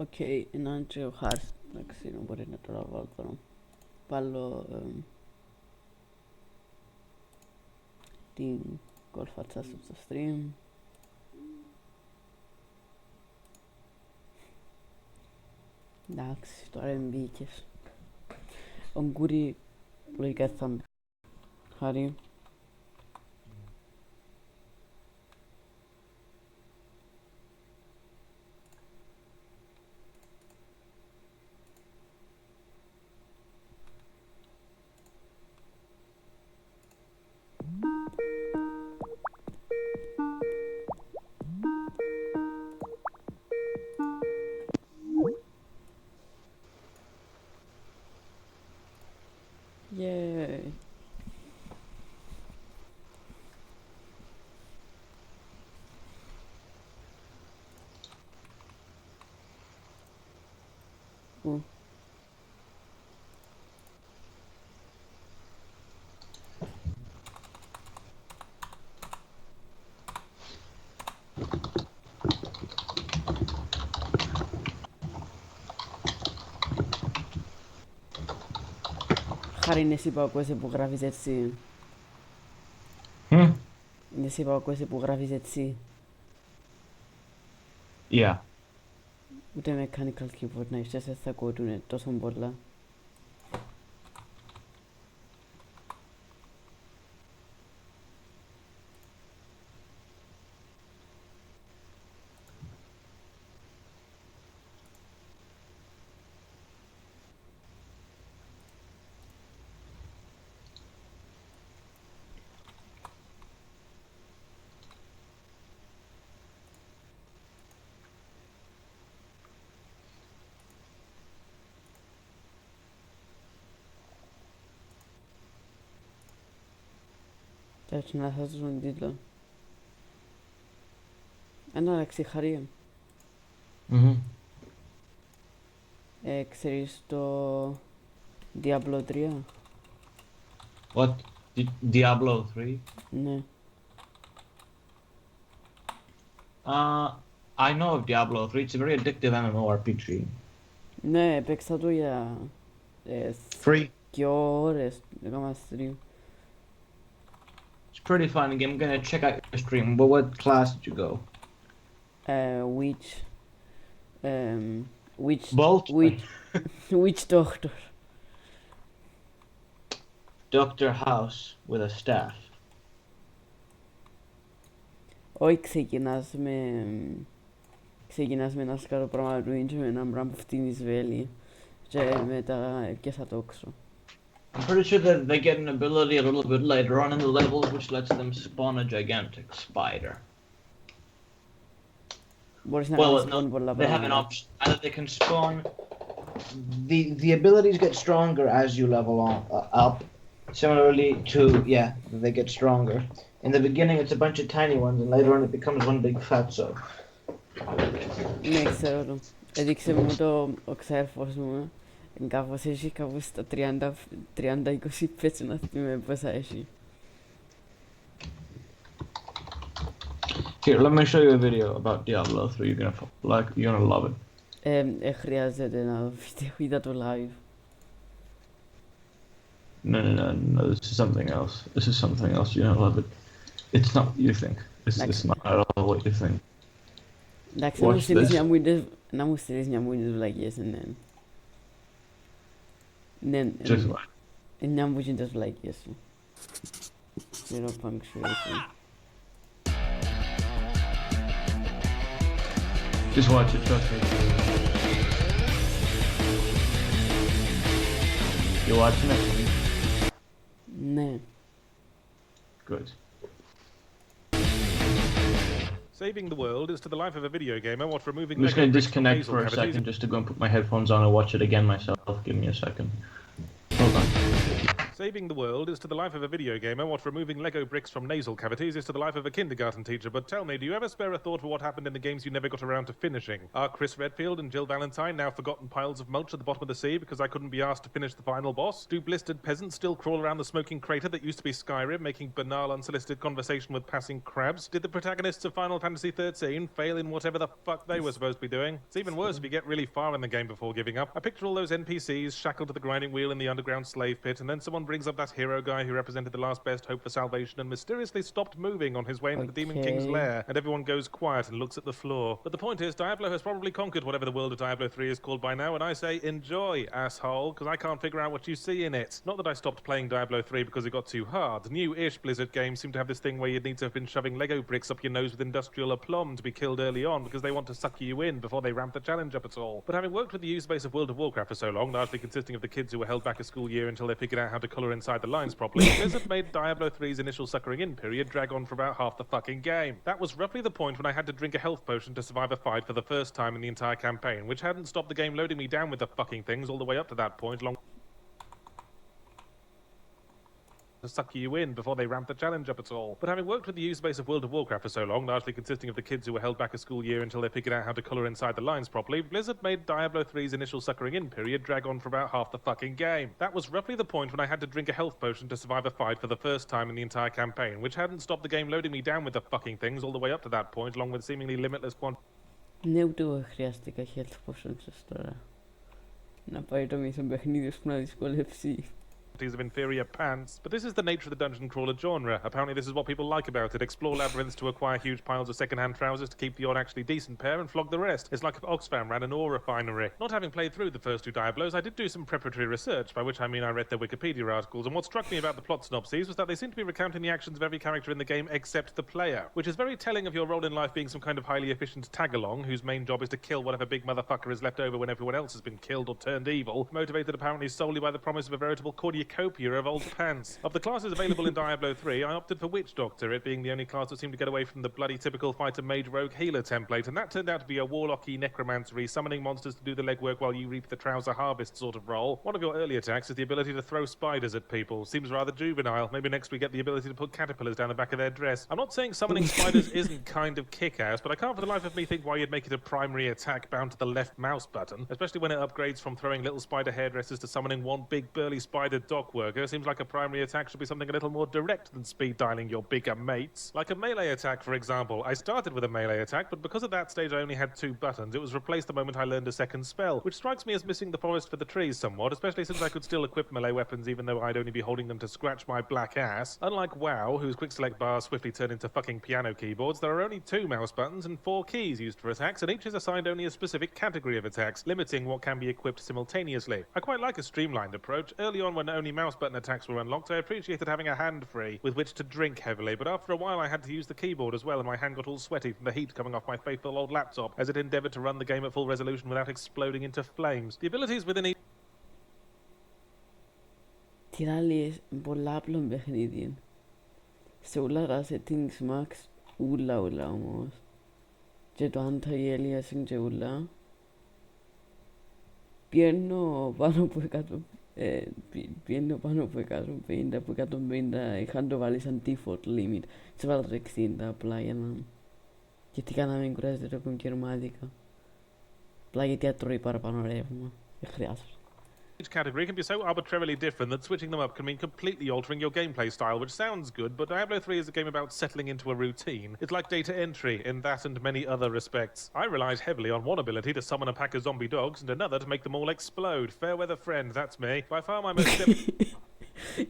Οκ, έναν και ο Χάρς, εντάξει, μπορεί να τώρα βάλω τώρα. Βάλω την κολφάτσα σου στο stream. Εντάξει, τώρα μπήκες. Ο Γκούρι λογικά θα μπει. Χάρη. Yay. Χάρη, είναι εσύ που ακούεσαι που γράφεις έτσι. Είναι εσύ που ακούεσαι που γράφεις έτσι. Yeah. Ούτε mechanical keyboard να έχεις, δεν θα ακούγονται τόσο πολλά. Έτσι να σας δώσω τον τίτλο. Εντάξει, Χαρή. Ξέρεις το Diablo 3? What? Diablo 3? Ναι. I know of Diablo 3. It's a very addictive MMORPG. Ναι, έπαιξα το για Free. 2 ώρες, έκανα stream. It's pretty fun game. I'm gonna check out your stream. But what class did you go? Bolt? Witch Doctor. Doctor House with a staff. Όχι, ξεκινάς με ένα σκάρο πράγμα του ίντζο, με ένα πράγμα που φτύνεις βέλη και μετά έπιασα το όξο. I'm pretty sure that they get an ability a little bit later on in the level which lets them spawn a gigantic spider. Μπορείς να κάνεις spawn πολλά they have an πράγματα. option. Either they can spawn. The abilities get stronger as you level up. Similarly to they get stronger. In the beginning it's a bunch of tiny ones, and later on it becomes one big fatso. Ναι, ξέρω το. Έδειξε μου ο ξέρφος μου. Κάπως έχει κάπου στα 30-20 πέτσο να θυμάμαι πόσα έχει. Here, let me show you a video about Diablo 3. You're gonna love it. Χρειάζεται να δω βίντεο, είδα το live. No, this is something else. You're gonna love it. It's not what you think. It's not at all what you think. Εντάξει, να μου στείλεις μια μου είδες βλακίες, ναι. Ναι, μια μου είδες βλακίες σου. Zero punctuation. Just watch it, trust me. You watching it? Ναι. Good. Saving the world is to the life of a video gamer what removing I'm just going to Lego bricks from disconnect nasal for a cavities second just to go and put my headphones on and watch it again myself. Give me a second. Hold on. Saving the world is to the life of a video gamer what removing Lego bricks from nasal cavities is to the life of a kindergarten teacher. But tell me, do you ever spare a thought for what happened in the games you never got around to finishing? Are Chris Redfield and Jill Valentine now forgotten piles of mulch at the bottom of the sea because I couldn't be asked to finish the final boss? Do blistered peasants still crawl around the smoking crater that used to be Skyrim, making banal, unsolicited conversation with passing crabs? Did the protagonists of Final Fantasy XIII fail in whatever the fuck they were supposed to be doing? It's even worse if you get really far in the game before giving up. I picture all those NPCs shackled to the grinding wheel in the underground slave pit, and then someone brings up that hero guy who represented the last best hope for salvation and mysteriously stopped moving on his way into the Demon King's lair, and everyone goes quiet and looks at the floor. But the point is, Diablo has probably conquered whatever the world of Diablo 3 is called by now, and I say enjoy, asshole, because I can't figure out what you see in it. Not that I stopped playing Diablo 3 because it got too hard. New-ish Blizzard games seem to have this thing where you'd need to have been shoving Lego bricks up your nose with industrial aplomb to be killed early on because they want to suck you in before they ramp the challenge up at all. But having worked with the user base of World of Warcraft for so long, largely consisting of the kids who were held back a school year until they figured out how to colour inside the lines properly, Blizzard made Diablo 3's initial suckering in period drag on for about half the fucking game. That was roughly the point when I had to drink a health potion to survive a fight for the first time in the entire campaign, which hadn't stopped the game loading me down with the fucking things all the way up to that point, long to suck you in before they ramp the challenge up at all. But having worked with the user base of World of Warcraft for so long, largely consisting of the kids who were held back a school year until they figured out how to colour inside the lines properly, Blizzard made Diablo 3's initial suckering in period drag on for about half the fucking game. That was roughly the point when I had to drink a health potion to survive a fight for the first time in the entire campaign, which hadn't stopped the game loading me down with the fucking things all the way up to that point, along with seemingly limitless Не удова χρειάστηκα health potions τώρα. Να πάει το μισό παιχνίδι που να δυσκολεύσει. of inferior pants, but this is the nature of the dungeon crawler genre. Apparently this is what people like about it. Explore labyrinths to acquire huge piles of second-hand trousers to keep the odd actually decent pair and flog the rest. It's like if Oxfam ran an ore refinery. Not having played through the first two Diablos, I did do some preparatory research, by which I mean I read their Wikipedia articles, and what struck me about the plot synopses was that they seem to be recounting the actions of every character in the game except the player, which is very telling of your role in life being some kind of highly efficient tag-along whose main job is to kill whatever big motherfucker is left over when everyone else has been killed or turned evil, motivated apparently solely by the promise of a veritable cornucopia of old pants. Of the classes available in Diablo 3, I opted for Witch Doctor, it being the only class that seemed to get away from the bloody typical fighter mage rogue healer template, and that turned out to be a warlocky necromancery, summoning monsters to do the legwork while you reap the trouser harvest sort of role. One of your early attacks is the ability to throw spiders at people. Seems rather juvenile. Maybe next we get the ability to put caterpillars down the back of their dress. I'm not saying summoning spiders isn't kind of kick-ass, but I can't for the life of me think why you'd make it a primary attack bound to the left mouse button, especially when it upgrades from throwing little spider hairdressers to summoning one big burly spider dock worker. Seems like a primary attack should be something a little more direct than speed dialing your bigger mates. Like a melee attack, for example. I started with a melee attack, but because at that stage I only had 2 buttons, it was replaced the moment I learned a second spell, which strikes me as missing the forest for the trees somewhat, especially since I could still equip melee weapons even though I'd only be holding them to scratch my black ass. Unlike WoW, whose quick select bars swiftly turn into fucking piano keyboards, there are only 2 mouse buttons and 4 keys used for attacks, and each is assigned only a specific category of attacks, limiting what can be equipped simultaneously. I quite like a streamlined approach. Early on, when only mouse button attacks were unlocked, I appreciated having a hand free with which to drink heavily, but after a while I had to use the keyboard as well, and my hand got all sweaty from the heat coming off my faithful old laptop as it endeavoured to run the game at full resolution without exploding into flames. The abilities within each Τι άλλοι πολλά απλό παιχνίδι. Σε όλα τα settings max, ούλα όμως. Και το anti-aliasing και ούλα. Πιένω πάνω από 150 από 150 είχαν το βάλει σαν default limit. Σε βάλω το 60 απλά για να... Γιατί να μην κουράζεται το κονκερμάδικα. Απλά γιατί ατρώει παραπάνω ρεύμα. Δεν χρειάζεται. Each category can be so arbitrarily different that switching them up can mean completely altering your gameplay style, which sounds good, but Diablo 3 is a game about settling into a routine. It's like data entry in that and many other respects. I relied heavily on one ability to summon a pack of zombie dogs and another to make them all explode. Fair weather friend, that's me. By far my most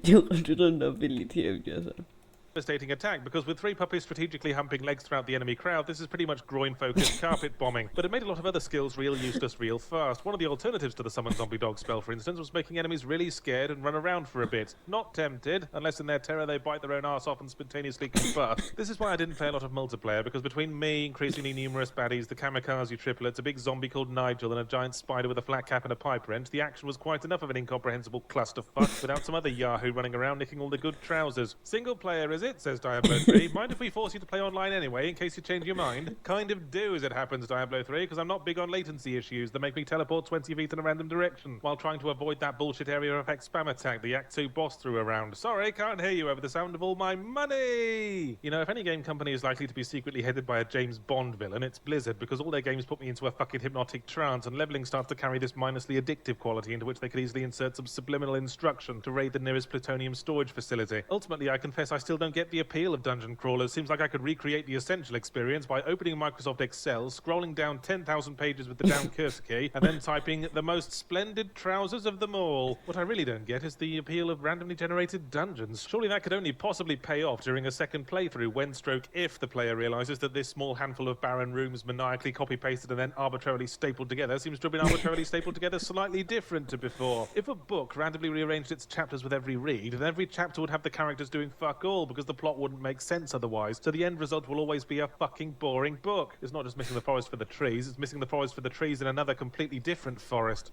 You control the ability of yourself. devastating attack, because with 3 puppies strategically humping legs throughout the enemy crowd, this is pretty much groin-focused carpet bombing. But it made a lot of other skills real useless real fast. One of the alternatives to the summon zombie dog spell, for instance, was making enemies really scared and run around for a bit. Not tempted, unless in their terror they bite their own arse off and spontaneously combust. This is why I didn't play a lot of multiplayer, because between me, increasingly numerous baddies, the kamikaze triplets, a big zombie called Nigel, and a giant spider with a flat cap and a pipe wrench, the action was quite enough of an incomprehensible clusterfuck without some other yahoo running around nicking all the good trousers. Single player is it, says Diablo 3. Mind if we force you to play online anyway, in case you change your mind? Kind of do, as it happens, Diablo 3, because I'm not big on latency issues that make me teleport 20 feet in a random direction, while trying to avoid that bullshit area effect spam attack the Act 2 boss threw around. Sorry, can't hear you over the sound of all my money! You know, if any game company is likely to be secretly headed by a James Bond villain, it's Blizzard, because all their games put me into a fucking hypnotic trance, and leveling starts to carry this mindlessly addictive quality into which they could easily insert some subliminal instruction to raid the nearest plutonium storage facility. Ultimately, I confess I still don't get the appeal of dungeon crawlers. Seems like I could recreate the essential experience by opening Microsoft Excel, scrolling down 10,000 pages with the down cursor key, and then typing the most splendid trousers of them all. What I really don't get is the appeal of randomly generated dungeons. Surely that could only possibly pay off during a second playthrough when stroke if the player realizes that this small handful of barren rooms maniacally copy-pasted and then arbitrarily stapled together seems to have been arbitrarily stapled together slightly different to before. If a book randomly rearranged its chapters with every read, then every chapter would have the characters doing fuck all because the plot wouldn't make sense otherwise, so the end result will always be a fucking boring book. It's not just missing the forest for the trees, it's missing the forest for the trees in another completely different forest.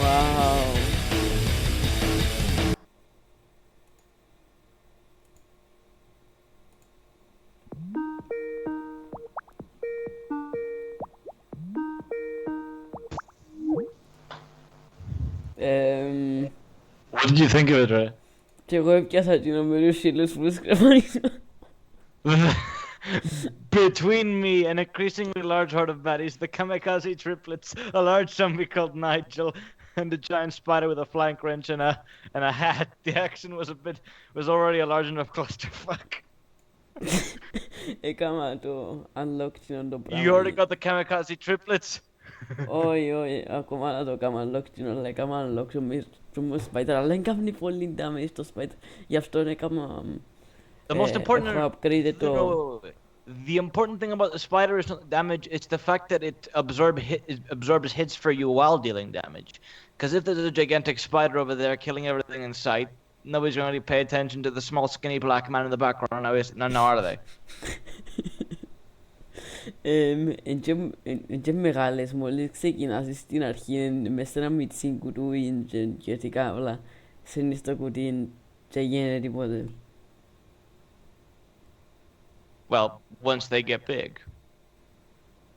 Wow. What did you think of it, Ray? Ce voi chiar din numărul și le spus că Between me and increasingly large horde of baddies, the kamikaze triplets, a large zombie called Nigel, and a giant spider with a flank wrench and a hat, the action was already a large enough clusterfuck. E cam tu unlock ținând-o prea You already mult. got the kamikaze triplets? Oi, acum to cam unlock ținând-le cam unlock și spider, ale cam ni falling damage to spider. Ja to ne cam The most important upgrade to. No, the important thing about the spider is not the damage, it's the fact that it absorbs hits for you while dealing damage. Because if there's a gigantic spider over there killing everything in sight, nobody's going to really pay attention to the small skinny black man in the background now are they? În ce μεγάλες μόλις ξεκινάσεις στην αρχή μέσα να μην συγκουτούει και τι κάβλα σε νηστο κουτί και γίνεται τίποτε. Well, once they get big,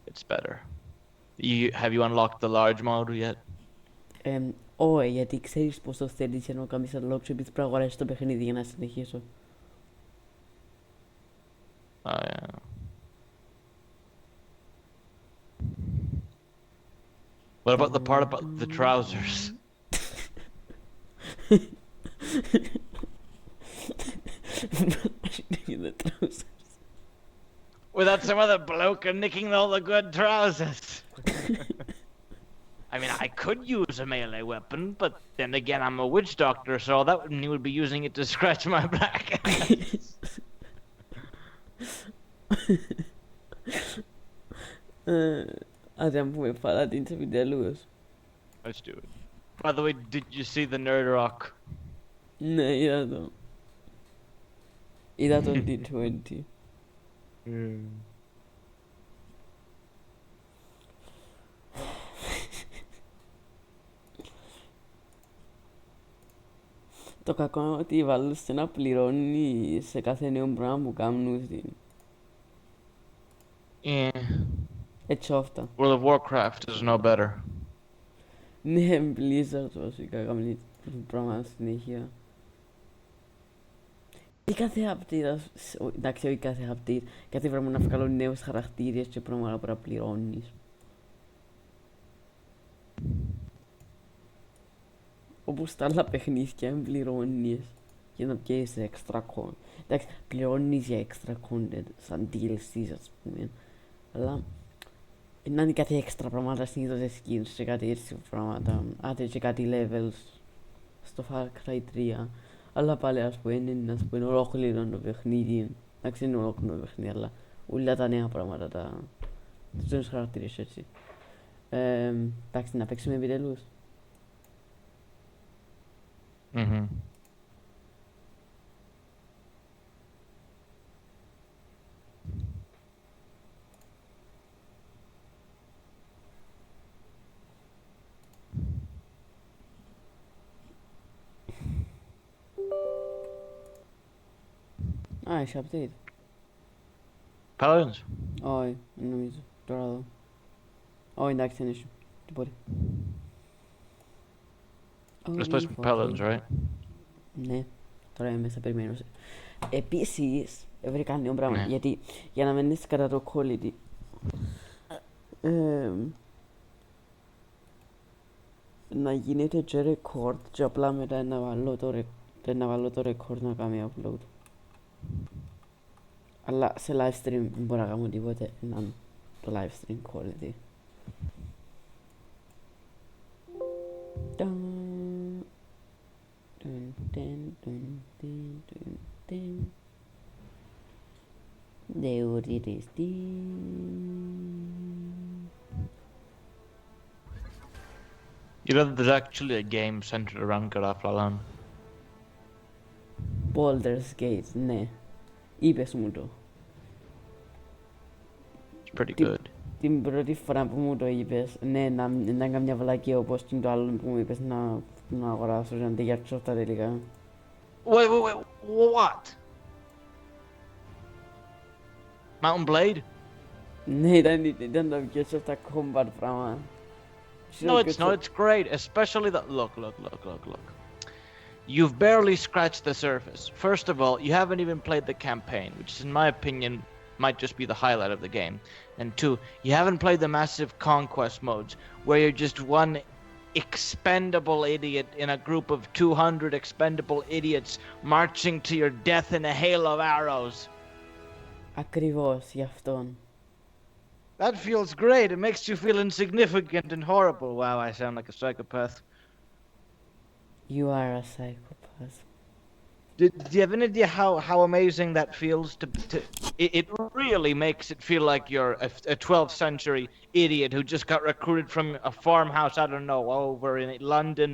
it's better. Have you unlocked the large mode yet? Όχι, γιατί ξέρεις πόσο θέλεις ενώ κάνεις unlock και επίσης πρέπει να αγοράσεις το παιχνίδι για να συνεχίσω. Oh yeah. What about the part about the trousers? The trousers. Without some other bloke nicking all the good trousers. I mean, I could use a melee weapon, but then again, I'm a witch doctor, so that would mean would be using it to scratch my back. Adam pune paladins with the lures. Let's do it. By the way, did you see the Nerd Rock? No, e dato. E dato un D20. Το κακό είναι ότι βάλουν να πληρώνει σε κάθε νέο πράγμα που κάνουν. Yeah. Έτσι αυτά. World of Warcraft is no better. Ναι, Blizzard βασικά κάνουν πράγμα συνέχεια. Και κάθε update, εντάξει όχι κάθε update, κάθε πράγμα να βγάλουν νέους χαρακτήρες και πράγματα που να πληρώνεις. Όπως τα άλλα παιχνίδια πληρώνεις για να πιέσεις extra content. Εντάξει, πληρώνεις για extra content, σαν DLCs ας πούμε. Αλλά να είναι κάτι extra πράγματα συνήθως skins και κάτι έτσι πράγματα. Άντε και κάτι levels στο Far Cry 3. Αλλά πάλι ας πούμε ολόκληρο το παιχνίδι. Εντάξει είναι ολόκληρο το παιχνίδι αλλά όλα τα νέα πράγματα, τους νέους χαρακτήρες έτσι. Εντάξει να παίξουμε επιτελούς. Mm-hmm. Ești update. Paladins. Oi, nu mi dorado. Oi, εντάξει, είναι σου. Τι μπορεί. Let's play some Paladins, right? Ναι, τώρα είμαι μέσα περιμένω. Επίσης, βρήκα νέο πράγμα, Ναι. γιατί για να μένεις κατά το quality, να γίνεται και record και απλά μετά να βάλω το record να κάνει upload. Αλλά σε live stream δεν μπορώ να κάνω τίποτε, να το live stream quality. Dun, dun, dun, dun, dun, dun, dun. There it is. You know, there's actually a game centered around Garaflalan. Baldur's Gate, ναι. Είπες μου το. It's pretty Τι- good. Την πρώτη φορά που μου το είπες, ναι, να ήταν καμιά βλακία όπως και το άλλο που μου είπες να αγοράσω και να τελειάξω αυτά τελικά. Wait, what? Mountain Blade? Ναι, ήταν το πιο σωστά combat πράγμα. No, it's not. It's great, especially that. Look. You've barely scratched the surface. First of all, you haven't even played the campaign, which, in my opinion, might just be the highlight of the game. And two, you haven't played the massive conquest modes, where you're just one expendable idiot in a group of 200 expendable idiots marching to your death in a hail of arrows. Ακριβώς, γι' αυτόν. That feels great. It makes you feel insignificant and horrible. Wow, I sound like a psychopath. You are a psychopath. Do you have any idea how amazing that feels? It really makes it feel like you're a 12th century idiot who just got recruited from a farmhouse, I don't know, over in London.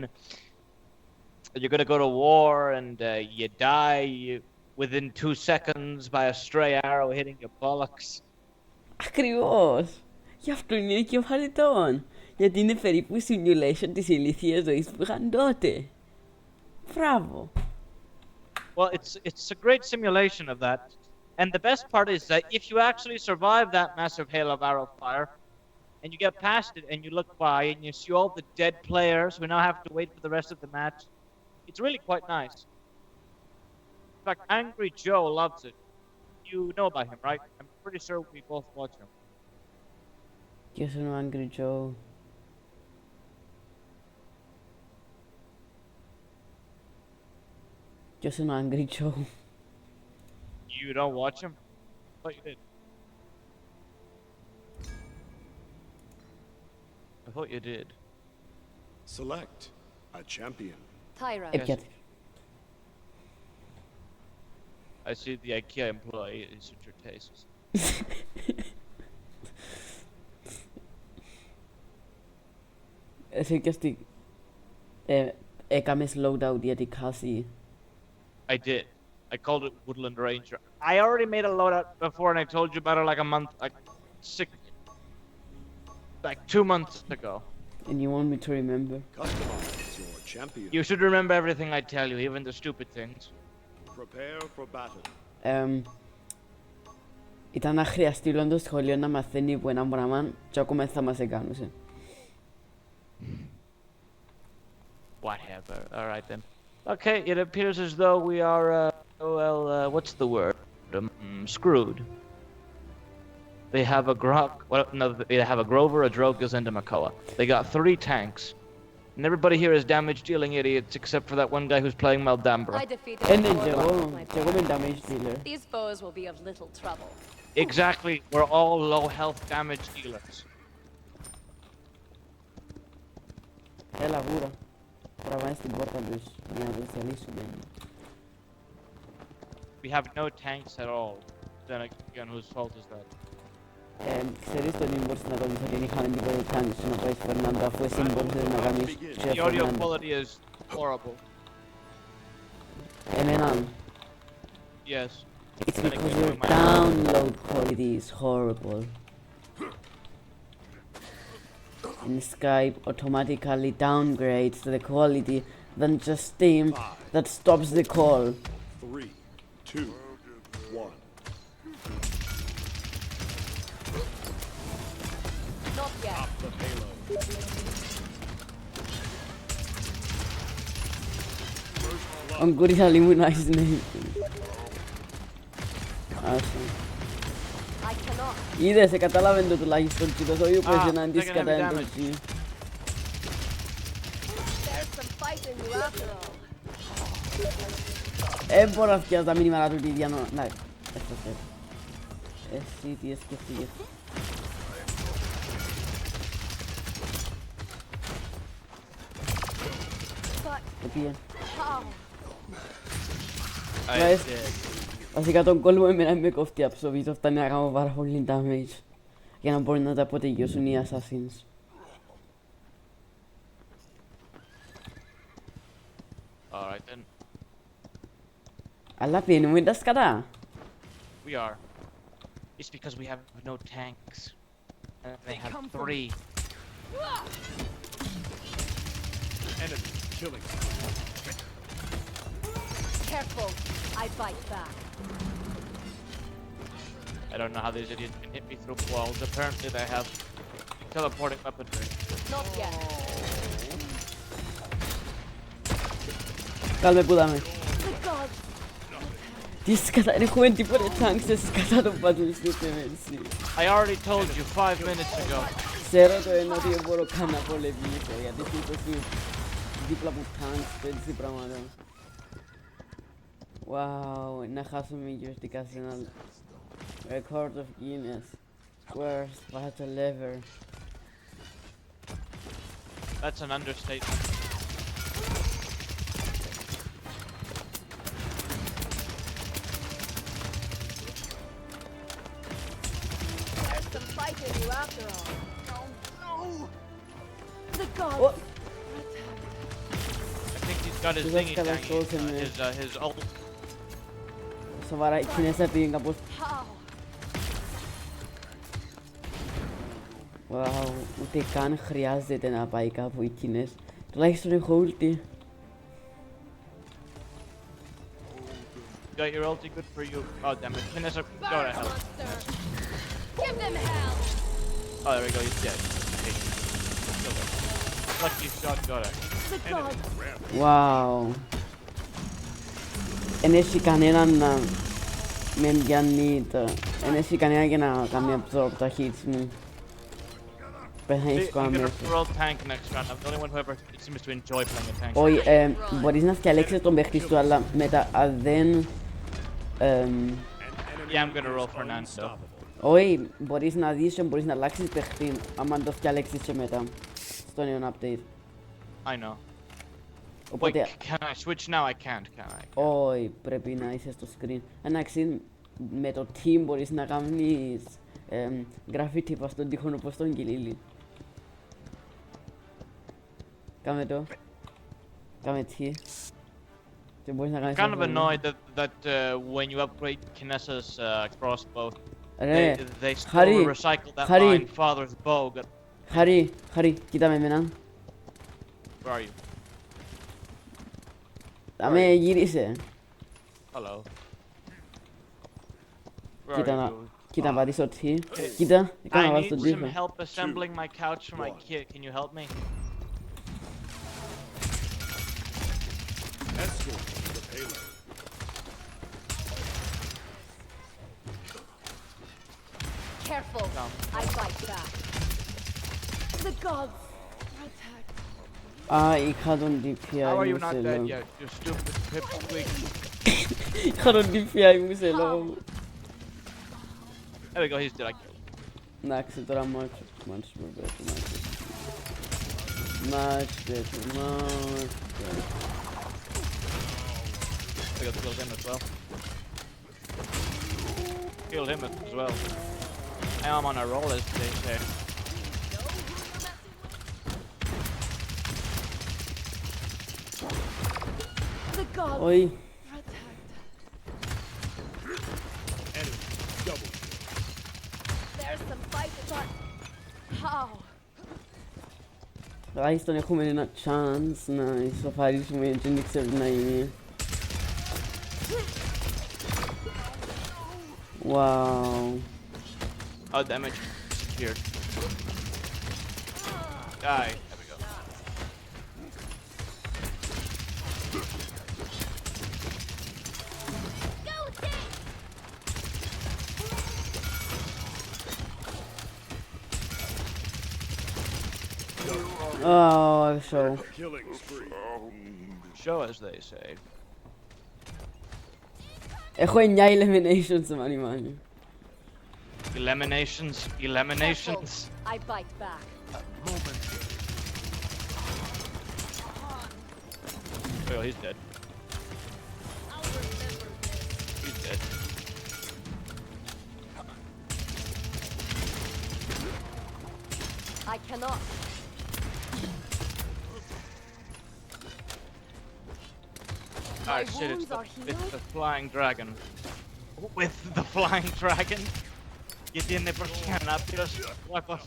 You're gonna go to war and you die within 2 seconds by a stray arrow hitting your bollocks. Ακριβώς. Γι' αυτό είναι και βαρετόν. Γιατί είναι περίπου simulation της ηλίθιας ζωής που είχαν τότε. Μπράβο. Well, it's a great simulation of that. And the best part is that if you actually survive that massive hail of arrow fire, and you get past it and you look by and you see all the dead players who now have to wait for the rest of the match, it's really quite nice. In fact, Angry Joe loves it. You know about him, right? I'm pretty sure we both watch him. Ποιος είναι ο Angry Joe? Ποιος είναι ο Angry Joe? You don't watch him? I thought you did. I thought you did. Select a champion. Tyra. Έπιατε. I see the IKEA employee is at your tastes. Εσύ και στη... έκαμες loadout για την Cassie. I did. I called it Woodland Ranger. I already made a loadout before, and I told you about it like a month, like 2 months ago. And you want me to remember? Customize your champion. You should remember everything I tell you, even the stupid things. Prepare for battle. Ήταν να χρειαστεί όλο το σχολείο να μαθαίνει που ένα πράγμα και ακόμα θα μας έκανουσε. Whatever. All right then. Okay, it appears as though we are, what's the word? Screwed. They have a they have a Grover, a Drogus, and a Makoa. They got 3 tanks. And everybody here is damage-dealing idiots except for that one guy who's playing Maldambra. I defeated Ναι, four και of εγώ my είμαι damage dealer. These foes will be of little trouble. Exactly, we're all low health damage dealers. Έλα βούρα. Τραβάει στην πόρτα τους για να τους θελήσουμε. We have no tanks at all. Then again, whose fault is that? Ξέρεις το τι μπορείς να το πεις ότι δεν είχαμε τίποτα κάνεις να πάεις Φερνάντο αφού εσύ μπορείς να κάνεις και The audio Φερνάντο. quality is horrible. Εμένα. Yes. It's because your download quality is horrible. And Skype automatically downgrades the quality than just Steam that stops the call. 3, 2, the payload. Onko lisälimunaisinen? I cannot. Itse se catalavendo tulla histonchito, se on impressionante taking heavy scadendo damage. sì. There's some fight in you after all. E buona schiata minima tutti diano. Dai, aspetta aspetta. Eh sì, ti schiaffi. But E pian. how? Guys, asikat on 3 kohti absorbit of tänne aikaan on varhollin damage. Ja on puolin näitä potin sun niin assassins. Alright then. Älä pieni muita skada. We are. It's because we have no tanks. And they have come from- 3. Enemy killing. Careful. I bite back. I don't know how these idiots can hit me through walls. Apparently they have teleporting weaponry. Not yet. Calme pudame. The gods. Ti scatare come tipo le tanks è scattato un po' di mersi. I already told you 5 minutes ago. Sero to je noti oboro kana pole vito. Ja ti si to si diplamu tanks to si pramado. Wow, na hasumi justificational record of Guinness. Worst battle ever. That's an understatement. There's some fight in you after all. No. The gods. Oh. I think he's got his That's thingy kinda tangy, close in there. his ult. So vara kinesa pinga pus. How? Wow, utekan χρειάζεται να πάει κάπου οι Κίνες. Τουλάχιστον έχω ulti. Got your ulti, good for you. Oh damn it. Kinessa, go to hell. Monster. Give them hell. Oh, there we go, he's dead. Okay. Kill him. Lucky shot, got it. The gods. Wow. Εν έχει κανέναν να με πιάνει το... Εν έχει κανένα για να κάνει absorb τα hits μου. Πεθαίνεις I'm gonna αμέσως. roll tank next round. I'm the only one who ever seems to enjoy playing a tank. Όχι, μπορείς να διαλέξεις τον παίχτη σου, αλλά μετά αν δεν... Yeah, I'm gonna roll Fernando. Όχι, μπορείς να δεις και μπορείς να αλλάξεις παίχτη, άμα το διαλέξεις και μετά. Στο νέο update. I know. Wait, Οπότε, can I switch now? I can't, can I? όχι, πρέπει να είσαι στο screen. Εντάξει, με το team μπορείς να κάνεις graffiti πας στον τείχο όπως τον Κιλίλι. Κάμε το. Κάμε τι. Και μπορείς να κάνεις... I'm kind of αυτό. annoyed that when you upgrade Kinessa's crossbow, Ρε, they still Harry, recycle that Harry. line, father's bow. Harry, κοίτα με εμένα. Where are you? Δάμε γύρισε. Hello. Where Κοίτα are να... you? Κοίτα να πατήσω τι. Κοίτα, έκανα I βάση need στον some τοίχο. help assembling my couch for my kid. Can you help me? Escort the payload. Careful. No. I bite back. The gods. Protect. Α, είχα τον DPI How are you μου not σε dead λόγο. yet? You stupid pipsqueak. Είχα τον DPI μου σε λόγο. There we go, he's dead. I killed him. Εντάξει, τώρα much more better, much better. I got killed him as well. Killed him as well. I am on a roll, as they say. The gods. Όχι, Protect. Enemy double. There's some fight, but how? τουλάχιστον έχουμε ένα chance να ισοφαρίσουμε και δεν ξέρω τι να γίνει. Wow. Oh, damage disappeared. Die. There we go. Oh, show. Killing spree. Show as they say. Έχω 9 eliminations στο animal. Eliminations. Eliminations. I bite back. Oh, he's dead. He's dead. I cannot. Ah, shit, wounds are healed? it's the flying dragon. With the flying dragon? You didn't rápidos, locos.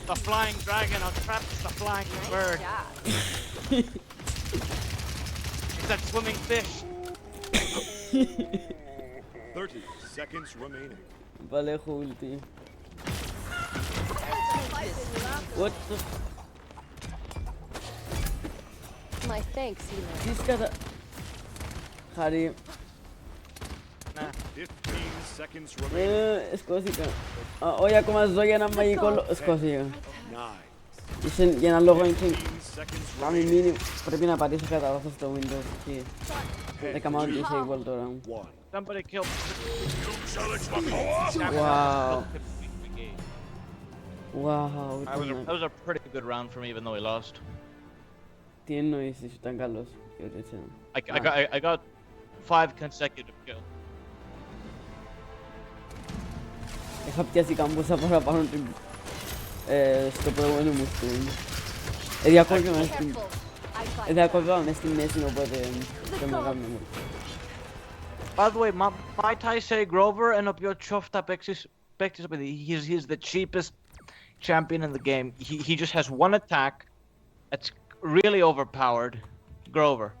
The flying dragon traps the flying bird. Yeah. It's that swimming fish. 30 seconds remaining. Vale, ulti. What the? My thanks, healer. This κατά... Χαρή. Nah. 15 seconds remaining. Σκόθηκα. Όχι, ακόμα ζω για ένα μαγικό... Σκόθηκα. 9. Είσαι για ένα λόγο είναι... 15 seconds Κάμει remaining. μήνυ... Πρέπει να πατήσω κατά λάθος στο Windows και... Έκανα ότι disable τώρα. 1. Somebody killed. Wow. Wow. That was a pretty good round for me, even though we lost. Τι εννοήσεις, ήταν καλός. I got 5 consecutive kills. Είχα πιάσει καμπούσα παραπάνω στο προηγούμενο μου stream. Διακόβηκα μες στη μέση, οπότε δεν με έκαμε μου. By the way, might I say Grover and up your chuffed up he's the cheapest champion in the game. He just has one attack. It's really overpowered. Grover.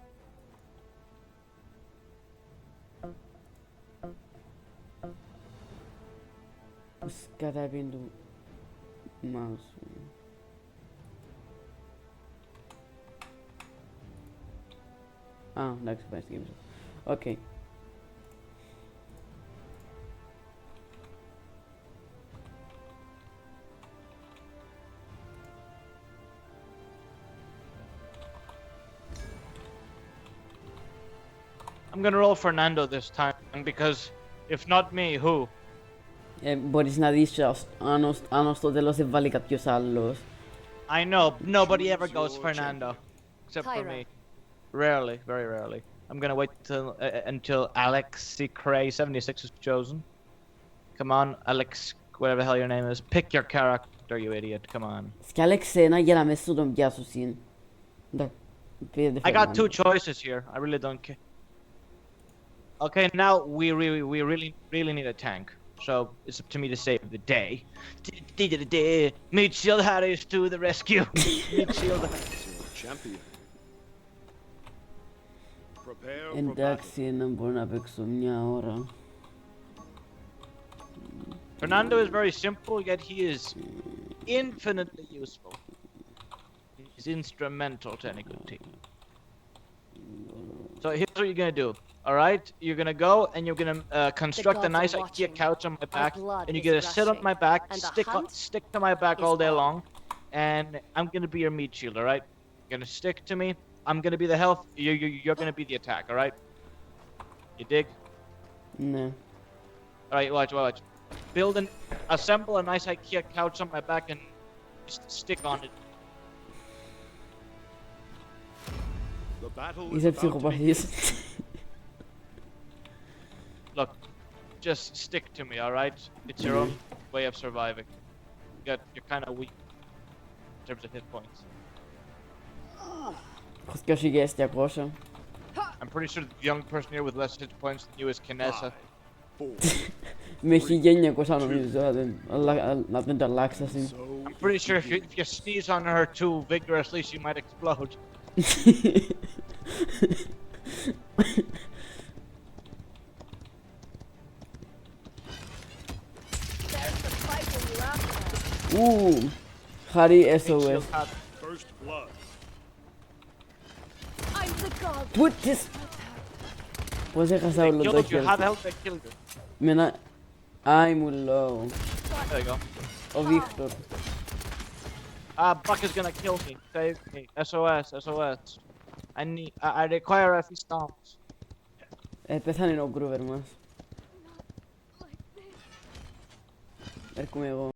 Πώς καταπίνει το mouse μου. Α, εντάξει, πάει στη γέμισα. Οκ. I'm gonna roll Fernando this time because if not me, who? Μπορείς να δεις αν ως το τέλος δεν βάλει κάποιος άλλος. I know, nobody ever goes Fernando. Except for Tyra. me. Rarely, very rarely. I'm gonna wait until Alex Cray 76 is chosen. Come on, Alex, whatever the hell your name is. Pick your character, you idiot. Come on. Σκιάλεξε ένα για να με σου τον πιάσω συν. I got 2 choices here. I really don't care. Okay, now we really need a tank. So it's up to me to save the day. Meet Shield Harris to the rescue. Meet Shield Harris. Champion. Prepare for battle. Εντάξει, να μπορώ να παίξω μια ώρα. Fernando is very simple, yet he is infinitely useful. He's instrumental to any good team. So here's what you're gonna do. All right, you're gonna go and you're gonna construct a gods nice are IKEA watching. couch on my back, blood and you're is gonna sit on rushing, my back, and the stick hunt to my back is all day on. long, and I'm gonna be your meat shield. All right, you're gonna stick to me. I'm gonna be the health. You're gonna be the attack. All right. You dig? Ναι. All right, watch. Assemble a nice IKEA couch on my back and just stick on it. The battle is Είσαι about to begin. ψυχοπαθής. Look, just stick to me, all right? It's your own way of surviving. You're kind of weak in terms of hit points. Έχω 2.200. I'm pretty sure the young person here with less hit points than you is Kinessa. 5, 4, Με 1.900 νομίζω, να δεν το αλλάξα συν. so I'm pretty sure if you sneeze on her too vigorously, she might explode. There's the fight in you after all. Harry Shield SOS. had. First blood. I'm the god. Putz! Πώς έχασα όλο το Killed you. Had health. help that killed you. Ai, ήμουν low. There you go. Ο Βίκτορ. Buck is gonna kill me. Save me. SOS. SOS. I require a few stomps. Πέθανε ο Γκρούβερ μας. Έρχομαι εγώ.